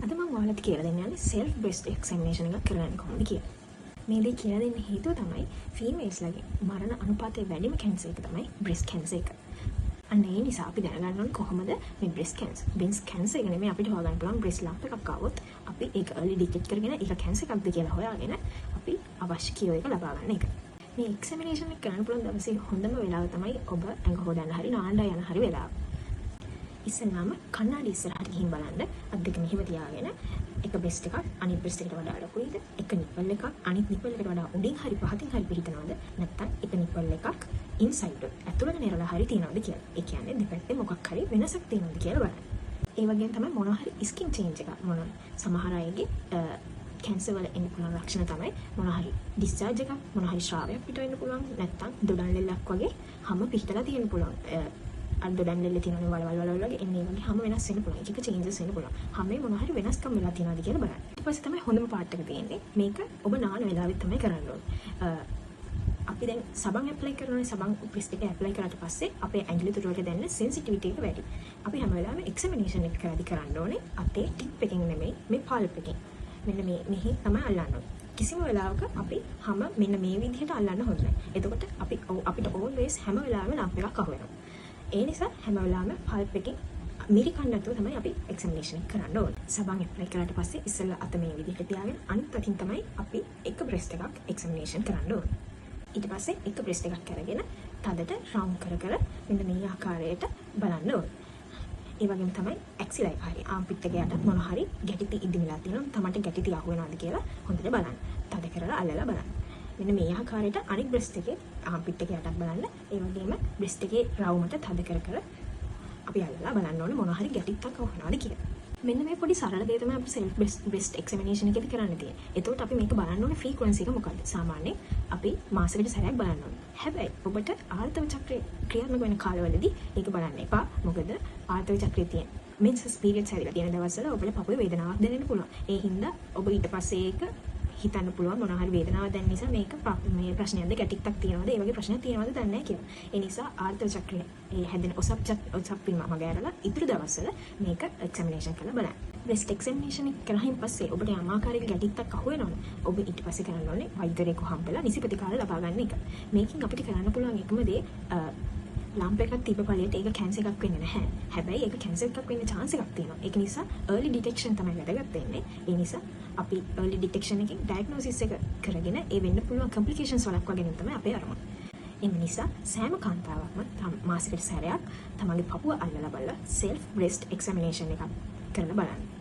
අද මම ඔයාලට කියලා දෙන්න යන්නේ self breast examination එකක් කරන්න කොහොමද කියලා. මේ දේ කියලා දෙන්න හේතුව තමයි ෆීමේල්ස්ලගේ මරණ අනුපාතය වැඩිම කැන්සර් එක තමයි breast cancer එක. අන්න ඒ නිසා අපි දැනගන්න ඕනේ කොහොමද මේ breast cancer එක නෙමෙයි අපිට හොයාගන්න පුළුවන් breast lump එකක් ආවොත් අපි ඒක early detect කරගෙන ඒක cancer එකක්ද කියලා හොයාගෙන අපි අවශ්‍ය කියෝ එක ලබා ගන්න එක. මේ examination එක කරන්න පුළුවන් දවසේ හොඳම වෙලාව තමයි ඔබ ඇඟ හොදන්න හරි නාන්න යන හරි වෙලාව. ඉස්සෙල්ලාම කණ්ණාඩි ඉස්සරහට ගිහින් බලන්න අත් දෙක මෙහෙම තියාගෙන එක බ්‍රෙස්ට් එකක් අනිත් බ්‍රෙස්ට් එකට වඩා ලොකුයිද එක නිපල් එකක් අනිත් නිපල් එකට වඩා උඩින් හරි පහතින් හරි පිහිටනවද නැත්නම් එක නිපල් එකක් ඉන්සයිඩ් ඇතුළට නෙරලා හරි තියනවද කියලා. ඒ කියන්නේ දෙපැත්තේ මොකක් හරි වෙනසක් තියෙනවද කියලා බලන්න. ඒ වගේම තමයි මොනවා හරි ස්කින් චේන්ජ් එකක් සමහර අයගේ කැන්සර් වල එන්න පුළුවන් ලක්ෂණ තමයි මොනවා හරි ඩිස්චාර්ජ් එකක් මොනවා හරි ශ්‍රාවයක් පිට වෙන්න පුළුවන් නැත්නම් දොඩම් ලෙල්ලක් වගේ හැම පිහිටලා තියෙන්න පුළුවන්. අද දොඩම් ලෙල්ල තියෙනවනේ වල වගේ එන්නේ වගේ හැම වෙනස් වෙන්න පුළුවන්. එක චේන්ජස් වෙන්න පුළුවන්. හැමේ මොනවා හරි වෙනස්කම් වෙලා තියෙනවද කියලා බලන්න. ඊට පස්සේ තමයි හොඳම පාර්ට් එක තියෙන්නේ. මේක ඔබ නාන වෙලාවෙත් තමයි කරන්න ඕනේ. අපි දැන් සබන් ඇප්ලයි කරනවානේ සබන් බ්‍රෙස්ට් එක ඇප්ලයි කරාට පස්සේ අපේ ඇඟිලි තුඩු වලට දැනෙන සෙන්සිටිවිටි එක වැඩි. අපි හැම වෙලාවෙම එක්සැමිනේෂන් එක කරද්දී කරන්න ඕනේ අතේ ටිප් එකෙන් නෙමෙයි මේ පල්ප් එකෙන්. මෙන්න මෙහි තමයි අල්ලන්න ඕනේ. කිසිම වෙලාවක අපි හැම මෙන්න මේ විදිහට අල්ලන්න හොඳ නැහැ. එතකොට අපිට always හැම වෙලාවෙම ලම්ප් එකක් අහු වෙනවා. ඒ නිසා හැම වෙලාවෙම පල්ප් එකෙන් මිරිකන්න නැතුව තමයි අපි එක්සැමිනේෂන් එක කරන්න ඕනේ. සබන් ඇප්ලයි කරාට පස්සේ ඉස්සෙල්ලා අත මේ විදිහට තියාගෙන අනිත් අතින් තමයි අපි එක බ්‍රෙස්ට් එකක් එක්සැමිනේෂන් කරන්න ඕනේ. ඊට පස්සේ එක බ්‍රෙස්ට් එකක් අරගෙන තදට රවුන්ඩ් කර මෙන්න මේ ආකාරයට බලන්න ඕනේ. ඒ වගේම තමයි ඇක්සිලයි හරි ආම්පිට් එක යට මොන හරි ගැටි ඉදිමිලා තියෙනවා. තමන්ට ගැටි අහු වෙනවද කියලා හොඳට බලන්න. තද කරලා අල්ලලා බලන්න. මෙන්න මේ ආකාරයට අනිත් බ්‍රෙස්ට් එකේ ආම්පිට් එක යටත් බලන්න. ඒ වගේම බ්‍රෙස්ට් එකේ රවුමට තද කර අපි අල්ලලා බලන්න ඕනේ මොන හරි ගැටිත්තක් අහු වෙනවද කියලා. මෙන්න මේ පොඩි සරල දේ තමයි අපි self breast examination එකේදී කරන්න තියෙන්නේ. එතකොට අපි මේක බලන්න ඕනේ frequency එක මොකක්ද? සාමාන්‍යයෙන් අපි මාසෙකට සැරයක් බලන්න ඕනේ. හැබැයි ඔබට ආර්තව චක්‍රයේ ක්‍රියාත්මක වෙන කාලවලදී ඒක බලන්න එපා. මොකද ආර්තව චක්‍රයේ තියෙන menses periods හැදිලා තියෙන දවස්වල ඔබට පපුවේ වේදනාවක් දැනෙන්න පුළුවන්. ඒ හින්දා ඔබ ඊට පස්සේ ඒක හිතන්න පුළුවන් මොනවා හරි වේදනාවක් දැනෙන නිසා මේක මේ ප්‍රශ්නයක්ද ගැටිත්තක් තියෙනවද ඒ වගේ ප්‍රශ්නයක් තියෙනවද දන්නේ නැහැ කියලා. ඒ නිසා ආර්තව චක්‍රයේ ඒ හැදෙන ඔසප් පින්ම මගහැරලා ඉතුරු දවස්වල මේක එක්සැමිනේෂන් කරලා බලන්න. බ්‍රෙස්ට් එක්සැමිනේෂන් එක කරහින් පස්සේ ඔබට යම් ආකාරයක ගැටිත්තක් අහු වෙනවනේ. ඔබ ඊට පස්සේ කරන්න ඕනේ වෛද්‍යවරයෙකු හම්බෙලා නිසි ප්‍රතිකාර ලබා ගන්න එක. මේකෙන් අපිට කරන්න පුළුවන් එකම දේ ලම්ප් එකක් තිබ්බ පළියට ඒක කැන්සර් එකක් වෙන්නේ නැහැ. හැබැයි ඒක කැන්සර් එකක් වෙන්න chance එකක් තියෙනවා. ඒක නිසා early detection තමයි වැදගත් වෙන්නේ. ඒ නිසා අපි early detection එකෙන් diagnosis එක කරගෙන ඒ වෙන්න පුළුවන් complications වලක් වගේ තමයි අපේ අරමුණ. ඒ නිසා සෑම කාන්තාවක්ම මාසෙකට සැරයක් තමන්ගේ පපුව අල්ලලා බලලා self breast examination එකක් කරලා බලන්න.